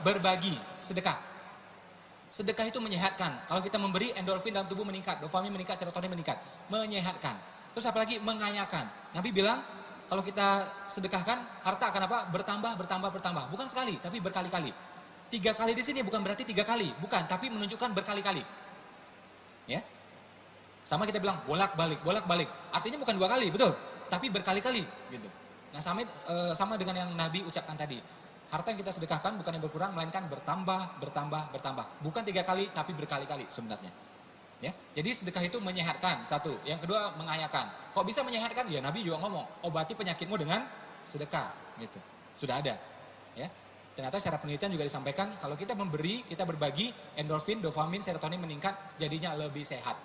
Berbagi, sedekah. Sedekah itu menyehatkan. Kalau kita memberi, endorfin dalam tubuh meningkat, dopamin meningkat, serotonin meningkat. Menyehatkan. Terus apalagi mengayakan. Nabi bilang, kalau kita sedekahkan, harta akan apa? Bertambah, bertambah, bertambah. Bukan sekali, tapi berkali-kali. 3 kali di sini bukan berarti 3 kali, bukan, tapi menunjukkan berkali-kali. Ya. Sama kita bilang bolak-balik, bolak-balik. Artinya bukan 2 kali, betul? Tapi berkali-kali gitu. Nah, sama dengan yang Nabi ucapkan tadi. Harta yang kita sedekahkan bukan yang berkurang, melainkan bertambah, bertambah, bertambah. Bukan 3 kali, tapi berkali-kali sebenarnya. Ya, jadi sedekah itu menyehatkan, satu. Yang kedua, mengayakan. Kok bisa menyehatkan? Ya Nabi juga ngomong, obati penyakitmu dengan sedekah, gitu. Sudah ada, ya. Ternyata secara penelitian juga disampaikan, kalau kita memberi, kita berbagi, endorfin, dopamin, serotonin meningkat, jadinya lebih sehat.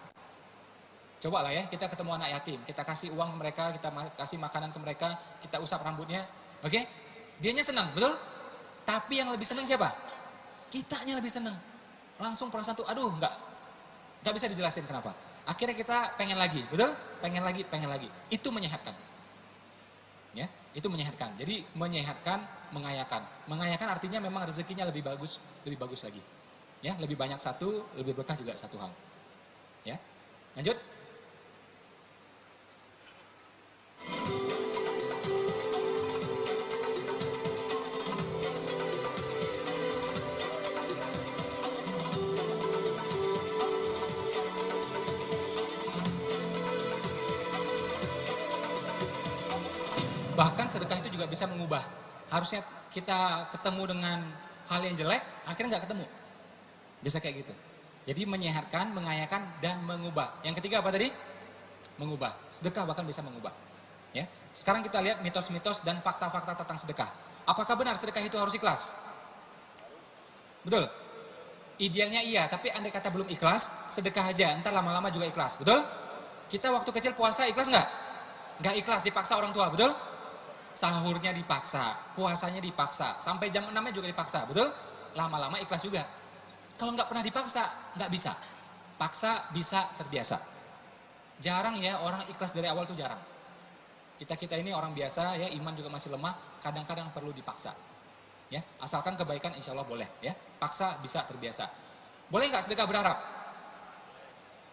Coba lah ya, kita ketemu anak yatim, kita kasih uang ke mereka, kita kasih makanan ke mereka, kita usap rambutnya, oke? Dianya senang, betul? Tapi yang lebih senang siapa? Kitanya lebih senang. Langsung perasaan tuh, aduh, nggak bisa dijelasin kenapa. Akhirnya kita pengen lagi, betul? Pengen lagi, pengen lagi. Itu menyehatkan. Ya, itu menyehatkan. Jadi menyehatkan, mengayakan. Mengayakan artinya memang rezekinya lebih bagus lagi. Ya, lebih banyak satu, lebih berkah juga satu hal. Ya, lanjut. Bahkan sedekah itu juga bisa mengubah. Harusnya kita ketemu dengan hal yang jelek, akhirnya nggak ketemu. Bisa kayak gitu. Jadi menyehatkan, mengayakan, dan mengubah. Yang ketiga apa tadi? Mengubah. Sedekah bahkan bisa mengubah. Ya. Sekarang kita lihat mitos-mitos dan fakta-fakta tentang sedekah. Apakah benar sedekah itu harus ikhlas? Betul? Idealnya iya, tapi andai kata belum ikhlas, sedekah aja, entar lama-lama juga ikhlas. Betul? Kita waktu kecil puasa ikhlas nggak? Nggak ikhlas, dipaksa orang tua, betul? Sahurnya dipaksa, puasanya dipaksa, sampai jam 6-nya juga dipaksa, betul? Lama-lama ikhlas juga. Kalau nggak pernah dipaksa, nggak bisa. Paksa bisa terbiasa. Jarang ya orang ikhlas dari awal tuh jarang. Kita ini orang biasa ya, iman juga masih lemah, kadang-kadang perlu dipaksa. Ya, asalkan kebaikan insya Allah boleh ya. Paksa bisa terbiasa. Boleh nggak sedekah berharap?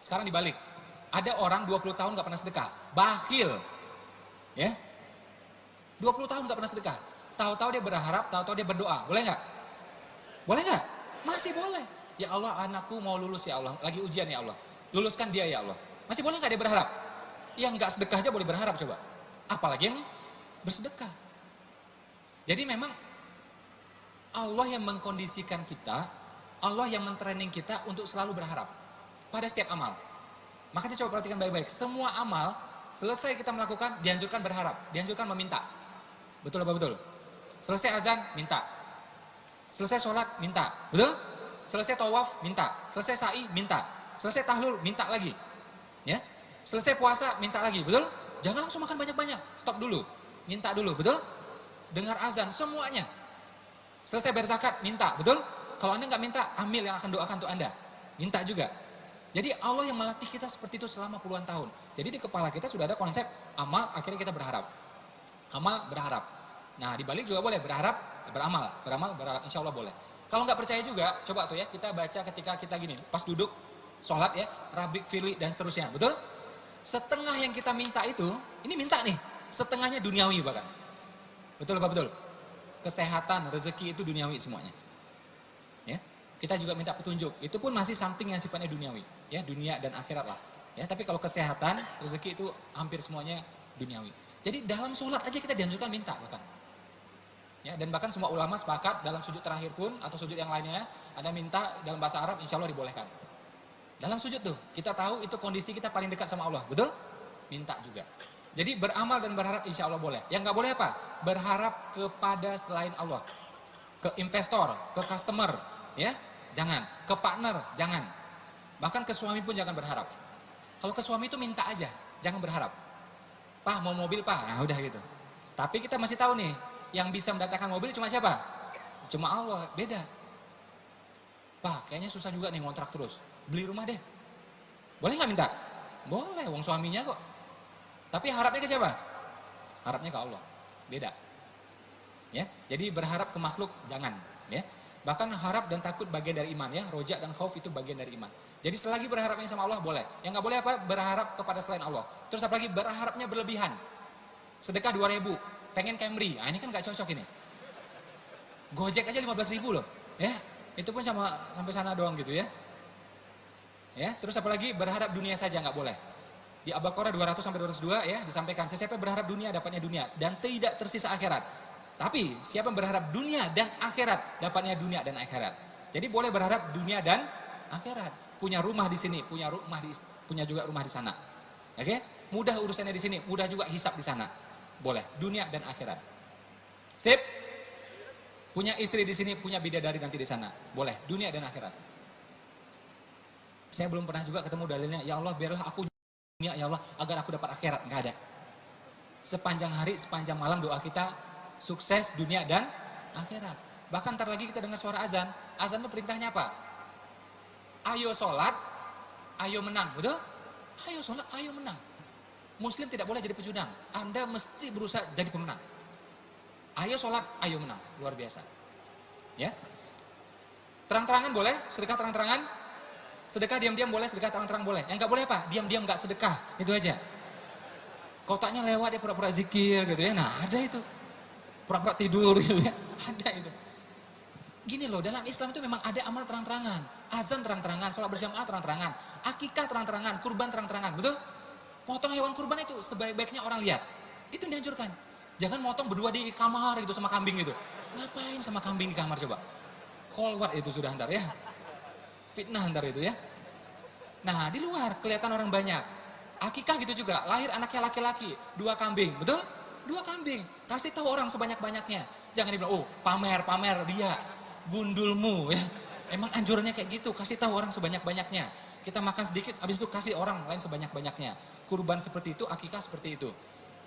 Sekarang dibalik. Ada orang 20 tahun nggak pernah sedekah, bakhil. Ya. 20 tahun gak pernah sedekah. Tahu-tahu dia berharap, tahu-tahu dia berdoa. Boleh gak? Boleh gak? Masih boleh. Ya Allah, anakku mau lulus ya Allah. Lagi ujian ya Allah. Luluskan dia ya Allah. Masih boleh gak dia berharap? Yang gak sedekah aja boleh berharap coba. Apalagi yang bersedekah. Jadi memang Allah yang mengkondisikan kita, Allah yang mentraining kita untuk selalu berharap. Pada setiap amal. Makanya coba perhatikan baik-baik. Semua amal, selesai kita melakukan, dianjurkan berharap. Dianjurkan meminta. Betul apa betul? Selesai azan, minta. Selesai sholat, minta. Betul? Selesai tawaf, minta. Selesai sa'i, minta. Selesai tahlul, minta lagi. Ya? Selesai puasa, minta lagi. Betul? Jangan langsung makan banyak-banyak. Stop dulu. Minta dulu. Betul? Dengar azan, semuanya. Selesai berzakat, minta. Betul? Kalau Anda nggak minta, amil yang akan doakan untuk Anda. Minta juga. Jadi Allah yang melatih kita seperti itu selama puluhan tahun. Jadi di kepala kita sudah ada konsep amal, akhirnya kita berharap. Amal berharap. Nah dibalik juga boleh berharap, beramal, berharap, insya Allah boleh. Kalau nggak percaya juga, coba tuh ya kita baca ketika kita gini, pas duduk, sholat ya, rabik, firli dan seterusnya, betul? Setengah yang kita minta itu, ini minta nih, setengahnya duniawi bahkan. Betul apa betul? Kesehatan, rezeki itu duniawi semuanya. Ya, kita juga minta petunjuk, itu pun masih something yang sifatnya duniawi, ya dunia dan akhirat lah. Ya, tapi kalau kesehatan, rezeki itu hampir semuanya duniawi. Jadi dalam sholat aja kita dianjurkan minta bahkan. Ya, dan bahkan semua ulama sepakat dalam sujud terakhir pun atau sujud yang lainnya Anda minta dalam bahasa Arab insya Allah dibolehkan. Dalam sujud tuh kita tahu itu kondisi kita paling dekat sama Allah, betul? Minta juga. Jadi beramal dan berharap insya Allah boleh. Yang nggak boleh apa? Berharap kepada selain Allah. Ke investor, ke customer, ya jangan. Ke partner, jangan. Bahkan ke suami pun jangan berharap. Kalau ke suami itu minta aja, jangan berharap. Pak mau mobil pak, nah udah gitu. Tapi kita masih tahu nih, yang bisa mendatangkan mobil cuma siapa? Cuma Allah, beda. Pak kayaknya susah juga nih ngontrak terus, beli rumah deh. Boleh nggak minta? Boleh, wong suaminya kok. Tapi harapnya ke siapa? Harapnya ke Allah, beda. Ya, jadi berharap ke makhluk jangan. Ya, Bahkan harap dan takut bagian dari iman ya. Roja dan khauf itu bagian dari iman. Jadi selagi berharapnya sama Allah boleh. Yang nggak boleh apa? Berharap kepada selain Allah. Terus apalagi berharapnya berlebihan. Sedekah 2.000, pengen Camry. Nah, ini kan nggak cocok ini. Gojek aja 15.000 loh. Ya, itu pun sampai sana doang gitu ya. Ya, terus apalagi berharap dunia saja nggak boleh. Di Al-Baqarah 200 sampai 202 ya disampaikan, siapa berharap dunia dapatnya dunia dan tidak tersisa akhirat. Tapi siapa berharap dunia dan akhirat dapatnya dunia dan akhirat. Jadi boleh berharap dunia dan akhirat. Punya rumah di sini, punya juga rumah di sana. Oke? Mudah urusannya di sini, mudah juga hisab di sana. Boleh, dunia dan akhirat. Sip? Punya istri di sini, punya bidadari nanti di sana. Boleh, dunia dan akhirat. Saya belum pernah juga ketemu dalilnya, ya Allah biarlah aku dunia ya Allah agar aku dapat akhirat. Enggak ada. Sepanjang hari, sepanjang malam doa kita sukses dunia dan akhirat. Bahkan ntar lagi kita dengar suara azan. Azan itu perintahnya apa? Ayo sholat, ayo menang, betul? Ayo sholat, ayo menang. Muslim tidak boleh jadi pecundang. Anda mesti berusaha jadi pemenang. Ayo sholat, ayo menang. Luar biasa. Ya. Terang-terangan boleh, sedekah terang-terangan. Sedekah diam-diam boleh, sedekah terang-terang boleh. Yang nggak boleh apa? Diam-diam nggak sedekah. Itu aja. Kotaknya lewat dia pura-pura zikir gitu ya. Nah ada itu. Pura-pura tidur gitu ya. Ada itu. Gini loh, dalam Islam itu memang ada amal terang-terangan. Azan terang-terangan, sholat berjamaah terang-terangan. Akikah terang-terangan, kurban terang-terangan. Betul? Potong hewan kurban itu sebaik-baiknya orang lihat. Itu dianjurkan. Jangan motong berdua di kamar gitu sama kambing gitu. Ngapain sama kambing di kamar coba? Kolwat itu sudah ntar ya. Fitnah ntar itu ya. Nah di luar kelihatan orang banyak. Akikah gitu juga, lahir anaknya laki-laki, 2 kambing, betul? 2 kambing, kasih tahu orang sebanyak-banyaknya. Jangan dibilang, oh pamer dia, gundulmu ya. Emang anjurannya kayak gitu, kasih tahu orang sebanyak-banyaknya. Kita makan sedikit, habis itu kasih orang lain sebanyak-banyaknya. Kurban seperti itu, akikah seperti itu.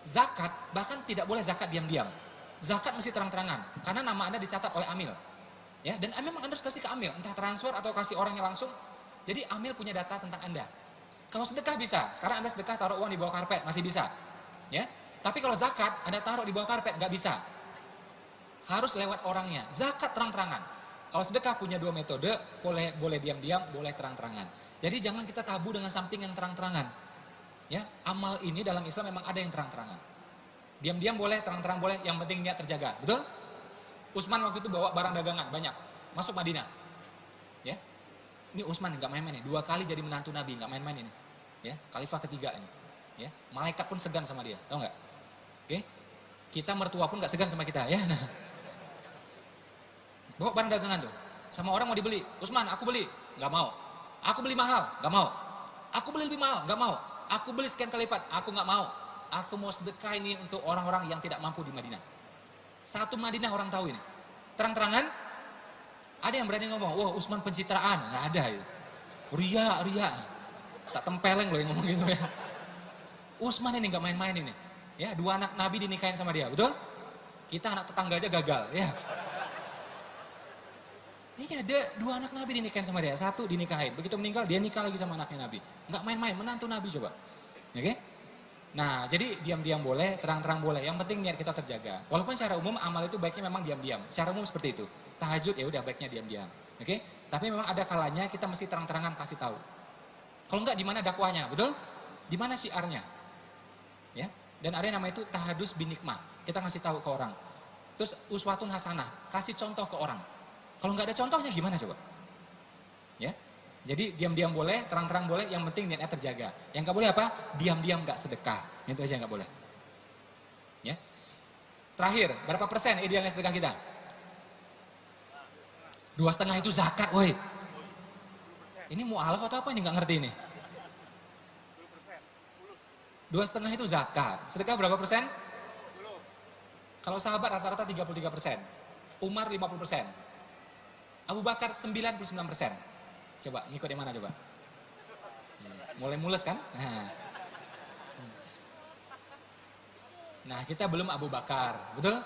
Zakat, bahkan tidak boleh zakat diam-diam. Zakat mesti terang-terangan, karena nama Anda dicatat oleh Amil. Ya, dan memang Anda harus kasih ke Amil, entah transfer atau kasih orangnya langsung. Jadi Amil punya data tentang Anda. Kalau sedekah bisa, sekarang Anda sedekah taruh uang di bawah karpet, masih bisa. Ya, tapi kalau zakat Anda taruh di bawah karpet, nggak bisa. Harus lewat orangnya. Zakat terang-terangan. Kalau sedekah punya 2 metode, boleh diam-diam, boleh terang-terangan. Jadi jangan kita tabu dengan something yang terang-terangan. Ya, amal ini dalam Islam memang ada yang terang-terangan. Diam-diam boleh, terang-terang boleh, yang penting niat terjaga. Betul? Utsman waktu itu bawa barang dagangan banyak, masuk Madinah. Ya, ini Utsman nggak main-main nih, 2 kali jadi menantu Nabi, nggak main-main ini. Ya, khalifah ketiga ini. Ya, malaikat pun segan sama dia, tahu nggak? Oke, kita mertua pun nggak segan sama kita, ya. Nah, bawa barang dagangan tuh, sama orang mau dibeli, Utsman, aku beli, nggak mau. Aku beli mahal, nggak mau. Aku beli lebih mahal, nggak mau. Aku beli sekian kali lipat, aku nggak mau. Aku mau sedekah ini untuk orang-orang yang tidak mampu di Madinah. Satu Madinah orang tahu ini. Terang-terangan, ada yang berani ngomong, wah Utsman pencitraan, nggak ada itu. Ria. Tak tempeleng loh yang ngomong gitu ya. Utsman ini nggak main-main ini. Ya, 2 anak Nabi dinikahin sama dia, betul? Kita anak tetangga aja gagal, ya. Ini ada 2 anak Nabi dinikahin sama dia, 1 dinikahin. Begitu meninggal dia nikah lagi sama anaknya Nabi. Nggak main-main, menantu Nabi coba. Oke? Nah, jadi diam-diam boleh, terang-terang boleh. Yang penting niat kita terjaga. Walaupun secara umum amal itu baiknya memang diam-diam. Secara umum seperti itu. Tahajud ya udah baiknya diam-diam. Oke? Tapi memang ada kalanya kita mesti terang-terangan kasih tahu. Kalau enggak di mana dakwahnya, betul? Di mana syiarnya? Ya. Dan ada yang namanya itu tahadus bin nikmah. Kita ngasih tahu ke orang. Terus uswatun hasanah, kasih contoh ke orang. Kalau enggak ada contohnya gimana coba? Ya. Jadi diam-diam boleh, terang-terang boleh, yang penting niatnya terjaga. Yang nggak boleh apa? Diam-diam nggak sedekah. Itu aja nggak boleh. Ya. Terakhir, berapa persen idealnya sedekah kita? 2,5 itu zakat, woi. Ini mu'alaf atau apa ini nggak ngerti ini? 2,5 itu zakat. Sedekah berapa persen? Kalau sahabat rata-rata 33%. Umar 50%. Abu Bakar 99%. Coba, ngikut yang mana coba? Mulai mules kan? Nah, kita belum Abu Bakar, betul?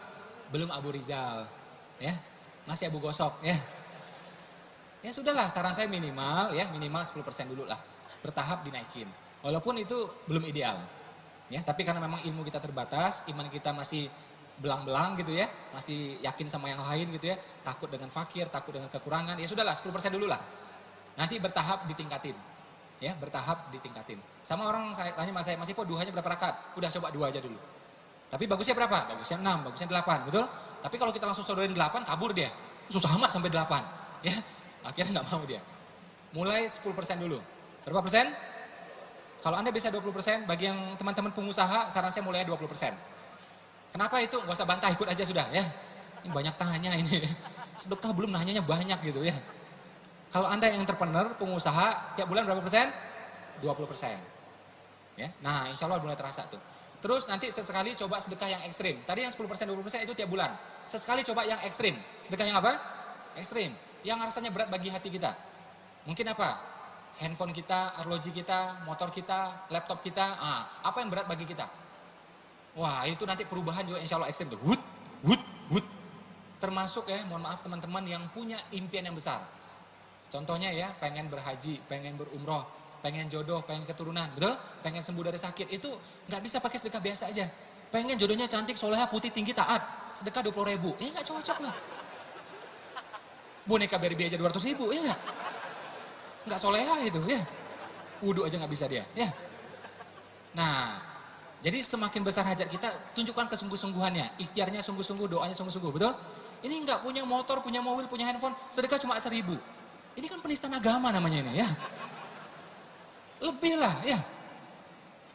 Belum Abu Rizal, ya. Masih Abu Gosok, ya. Ya sudahlah, saran saya minimal 10% dulu lah. Bertahap dinaikin. Walaupun itu belum ideal. Ya, tapi karena memang ilmu kita terbatas, iman kita masih belang-belang gitu ya, masih yakin sama yang lain gitu ya, takut dengan fakir, takut dengan kekurangan, ya sudahlah 10% dulu lah. Nanti bertahap ditingkatin. Ya, bertahap ditingkatin. Sama orang saya tanya sama saya, Mas Ipo duhanya berapa rakaat? Udah coba 2 aja dulu. Tapi bagusnya berapa? Bagusnya 6, bagusnya 8, betul? Tapi kalau kita langsung sodorin 8, kabur dia. Susah amat sampai 8. Ya, akhirnya nggak mau dia. Mulai 10% dulu. Berapa persen? Kalau Anda bisa 20%, bagi yang teman-teman pengusaha, saran saya mulai 20%. Kenapa itu? Nggak usah bantah, ikut aja sudah ya. Ini banyak tanya ini. Sedekah belum nanyanya banyak gitu ya. Kalau Anda yang entrepreneur, pengusaha, tiap bulan berapa persen? 20%. Ya. Nah, insya Allah mulai terasa tuh. Terus nanti sesekali coba sedekah yang ekstrim. Tadi yang 10%, 20% itu tiap bulan. Sesekali coba yang ekstrim. Sedekah yang apa? Ekstrim. Yang rasanya berat bagi hati kita. Mungkin apa? Handphone kita, arloji kita, motor kita, laptop kita. Apa yang berat bagi kita? Wah, itu nanti perubahan juga insya Allah ekstrim. Wut, wut, wut. Termasuk ya, mohon maaf teman-teman yang punya impian yang besar. Contohnya ya, pengen berhaji, pengen berumroh, pengen jodoh, pengen keturunan, betul? Pengen sembuh dari sakit, itu nggak bisa pakai sedekah biasa aja. Pengen jodohnya cantik, soleha, putih, tinggi, taat, sedekah 20.000, nggak cocok lah. Boneka Barbie aja 200.000, ya nggak soleha gitu, ya. Wudhu aja nggak bisa dia, ya. Nah, jadi semakin besar hajat kita, tunjukkan kesungguh-sungguhannya, ikhtiarnya sungguh-sungguh, doanya sungguh-sungguh, betul? Ini nggak punya motor, punya mobil, punya handphone, sedekah cuma 1.000. Ini kan penistaan agama namanya ini ya. Lebih lah ya.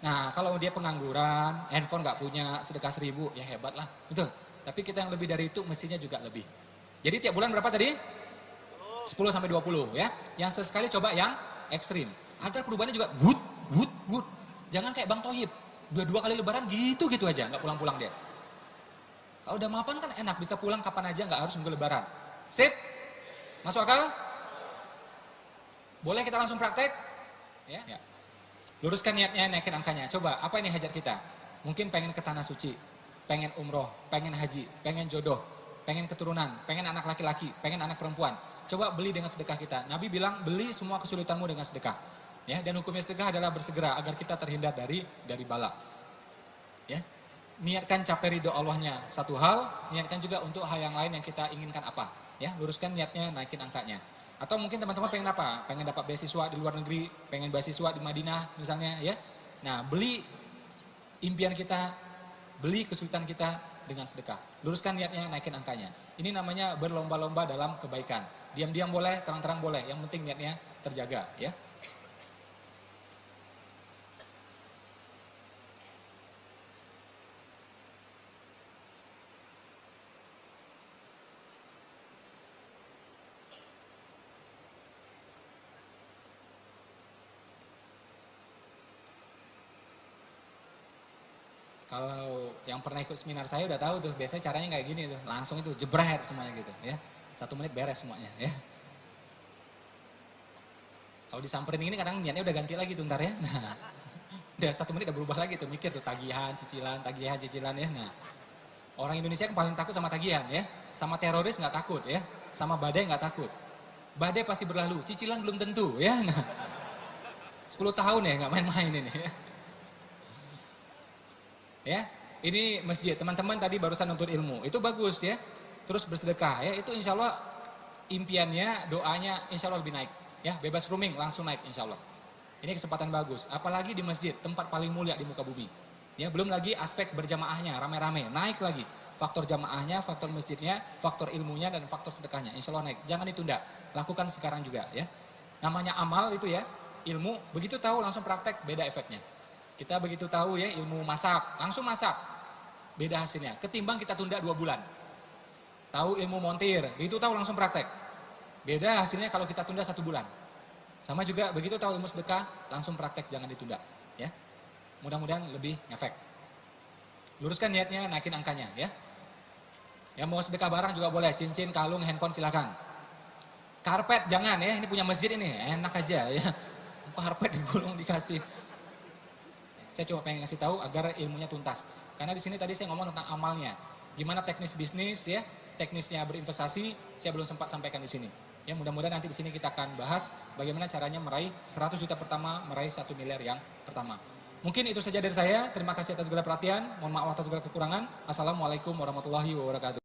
Nah kalau dia pengangguran, handphone gak punya, sedekah 1.000, ya hebat lah. Betul. Tapi kita yang lebih dari itu mestinya juga lebih. Jadi tiap bulan berapa tadi? 10-20 ya. Yang sesekali coba yang ekstrim. Agar perubahannya juga wut, wut, wut. Jangan kayak Bang Tohib. 2 kali lebaran gitu-gitu aja, gak pulang-pulang dia. Kalau udah mapan kan enak, bisa pulang kapan aja, gak harus nunggu lebaran. Sip? Masuk akal? Boleh kita langsung praktek? Ya. Luruskan niatnya, naikin angkanya. Coba, apa ini hajat kita? Mungkin pengen ke tanah suci, pengen umroh, pengen haji, pengen jodoh, pengen keturunan, pengen anak laki-laki, pengen anak perempuan. Coba beli dengan sedekah kita. Nabi bilang, beli semua kesulitanmu dengan sedekah. Ya, dan hukumnya sedekah adalah bersegera agar kita terhindar dari bala. Ya. Niatkan capai ridho Allahnya satu hal, niatkan juga untuk hal yang lain yang kita inginkan apa. Ya, luruskan niatnya, naikin angkanya. Atau mungkin teman-teman pengen apa? Pengen dapat beasiswa di luar negeri, pengen beasiswa di Madinah misalnya ya. Nah, beli impian kita, beli kesulitan kita dengan sedekah. Luruskan niatnya, naikin angkanya. Ini namanya berlomba-lomba dalam kebaikan. Diam-diam boleh, terang-terang boleh. Yang penting niatnya terjaga ya. Kalau yang pernah ikut seminar saya udah tahu tuh, biasanya caranya kayak gini tuh, langsung itu jebret semuanya gitu ya. 1 menit beres semuanya ya. Kalau disamperin ini kadang niatnya udah ganti lagi tuh ntar ya. Nah, udah 1 menit udah berubah lagi tuh, mikir tuh tagihan, cicilan ya. Nah, orang Indonesia yang paling takut sama tagihan ya. Sama teroris nggak takut ya. Sama badai nggak takut. Badai pasti berlalu, cicilan belum tentu ya. Nah, 10 tahun ya nggak main-main ini ya. Ya, ini masjid, teman-teman tadi barusan nuntut ilmu, itu bagus ya. Terus bersedekah ya, itu insya Allah impiannya, doanya insya Allah lebih naik. Ya, bebas roaming langsung naik insya Allah. Ini kesempatan bagus, apalagi di masjid, tempat paling mulia di muka bumi. Ya, belum lagi aspek berjamaahnya, rame-rame, naik lagi. Faktor jamaahnya, faktor masjidnya, faktor ilmunya, dan faktor sedekahnya, insya Allah naik. Jangan ditunda, lakukan sekarang juga ya. Namanya amal itu ya, ilmu, begitu tahu langsung praktek, beda efeknya. Kita begitu tahu ya ilmu masak, langsung masak. Beda hasilnya. Ketimbang kita tunda 2 bulan. Tahu ilmu montir, begitu tahu langsung praktek. Beda hasilnya kalau kita tunda 1 bulan. Sama juga begitu tahu ilmu sedekah, langsung praktek, jangan ditunda. Ya, mudah-mudahan lebih ngefek. Luruskan niatnya, naikin angkanya ya. Yang mau sedekah barang juga boleh, cincin, kalung, handphone silakan. Karpet jangan ya, ini punya masjid ini, enak aja ya. Karpet digulung dikasih. Saya cuma pengen ngasih tahu agar ilmunya tuntas. Karena di sini tadi saya ngomong tentang amalnya. Gimana teknis bisnis ya, teknisnya berinvestasi, saya belum sempat sampaikan di sini. Ya, mudah-mudahan nanti di sini kita akan bahas bagaimana caranya meraih 100 juta pertama, meraih 1 miliar yang pertama. Mungkin itu saja dari saya. Terima kasih atas segala perhatian. Mohon maaf atas segala kekurangan. Assalamualaikum warahmatullahi wabarakatuh.